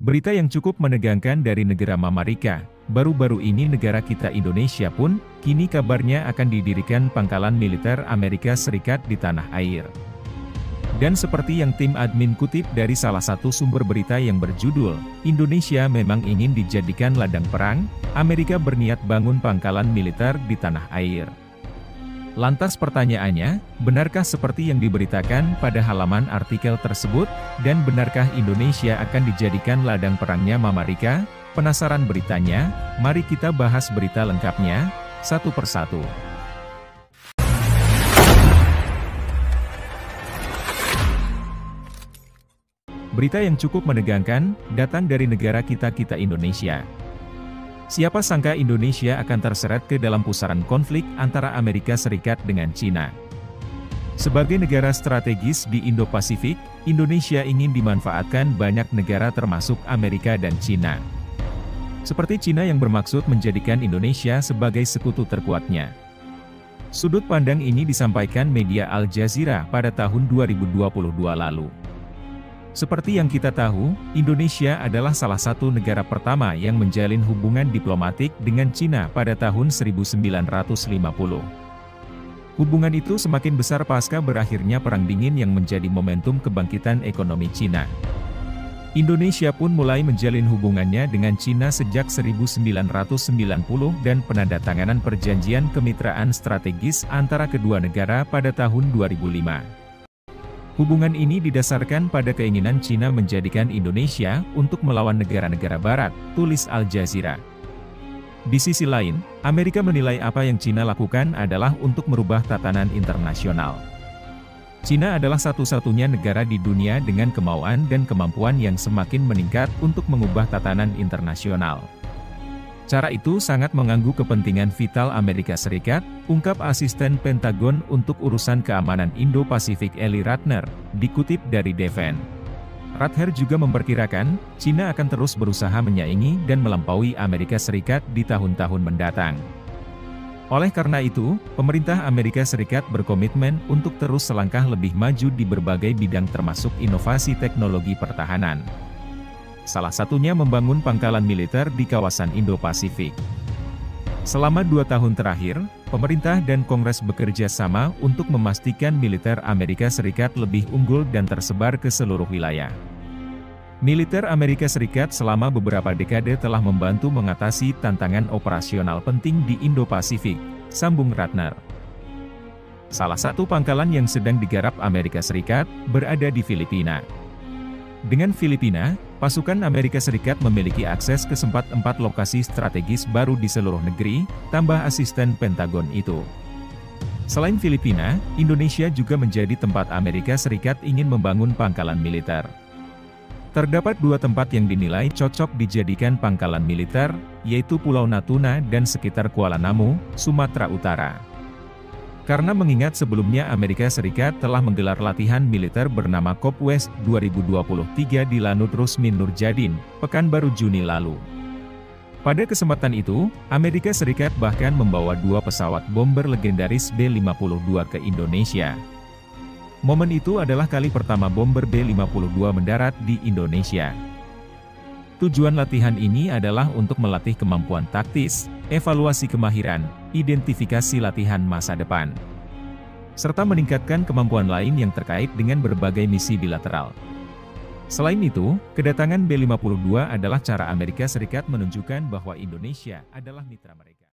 Berita yang cukup menegangkan dari negara Mama Rika, baru-baru ini negara kita Indonesia pun, kini kabarnya akan didirikan pangkalan militer Amerika Serikat di tanah air. Dan seperti yang tim admin kutip dari salah satu sumber berita yang berjudul, Indonesia memang ingin dijadikan ladang perang, Amerika berniat bangun pangkalan militer di tanah air. Lantas pertanyaannya, benarkah seperti yang diberitakan pada halaman artikel tersebut, dan benarkah Indonesia akan dijadikan ladang perangnya Mama Rika? Penasaran beritanya? Mari kita bahas berita lengkapnya, satu persatu. Berita yang cukup menegangkan, datang dari negara kita Indonesia. Siapa sangka Indonesia akan terseret ke dalam pusaran konflik antara Amerika Serikat dengan Cina. Sebagai negara strategis di Indo-Pasifik, Indonesia ingin dimanfaatkan banyak negara termasuk Amerika dan Cina. Seperti Cina yang bermaksud menjadikan Indonesia sebagai sekutu terkuatnya. Sudut pandang ini disampaikan media Al Jazeera pada tahun 2022 lalu. Seperti yang kita tahu, Indonesia adalah salah satu negara pertama yang menjalin hubungan diplomatik dengan Cina pada tahun 1950. Hubungan itu semakin besar pasca berakhirnya Perang Dingin yang menjadi momentum kebangkitan ekonomi Cina. Indonesia pun mulai menjalin hubungannya dengan Cina sejak 1990 dan penandatanganan perjanjian kemitraan strategis antara kedua negara pada tahun 2005. Hubungan ini didasarkan pada keinginan Cina menjadikan Indonesia untuk melawan negara-negara Barat, tulis Al Jazeera. Di sisi lain, Amerika menilai apa yang Cina lakukan adalah untuk merubah tatanan internasional. Cina adalah satu-satunya negara di dunia dengan kemauan dan kemampuan yang semakin meningkat untuk mengubah tatanan internasional. Cara itu sangat mengganggu kepentingan vital Amerika Serikat, ungkap asisten Pentagon untuk urusan keamanan Indo-Pasifik Eli Ratner, dikutip dari Defen. Rather juga memperkirakan, Cina akan terus berusaha menyaingi dan melampaui Amerika Serikat di tahun-tahun mendatang. Oleh karena itu, pemerintah Amerika Serikat berkomitmen untuk terus selangkah lebih maju di berbagai bidang termasuk inovasi teknologi pertahanan. Salah satunya membangun pangkalan militer di kawasan Indo-Pasifik. Selama 2 tahun terakhir, pemerintah dan Kongres bekerja sama untuk memastikan militer Amerika Serikat lebih unggul dan tersebar ke seluruh wilayah. Militer Amerika Serikat selama beberapa dekade telah membantu mengatasi tantangan operasional penting di Indo-Pasifik, sambung Ratner. Salah satu pangkalan yang sedang digarap Amerika Serikat berada di Filipina. Dengan Filipina, pasukan Amerika Serikat memiliki akses ke 4 lokasi strategis baru di seluruh negeri, tambah asisten Pentagon itu. Selain Filipina, Indonesia juga menjadi tempat Amerika Serikat ingin membangun pangkalan militer. Terdapat 2 tempat yang dinilai cocok dijadikan pangkalan militer, yaitu Pulau Natuna dan sekitar Kuala Namu, Sumatera Utara. Karena mengingat sebelumnya Amerika Serikat telah menggelar latihan militer bernama COP West 2023 di Lanut Rusmin Nurjadin, Pekanbaru Juni lalu. Pada kesempatan itu, Amerika Serikat bahkan membawa 2 pesawat bomber legendaris B-52 ke Indonesia. Momen itu adalah kali pertama bomber B-52 mendarat di Indonesia. Tujuan latihan ini adalah untuk melatih kemampuan taktis, evaluasi kemahiran, identifikasi latihan masa depan, serta meningkatkan kemampuan lain yang terkait dengan berbagai misi bilateral. Selain itu, kedatangan B-52 adalah cara Amerika Serikat menunjukkan bahwa Indonesia adalah mitra mereka.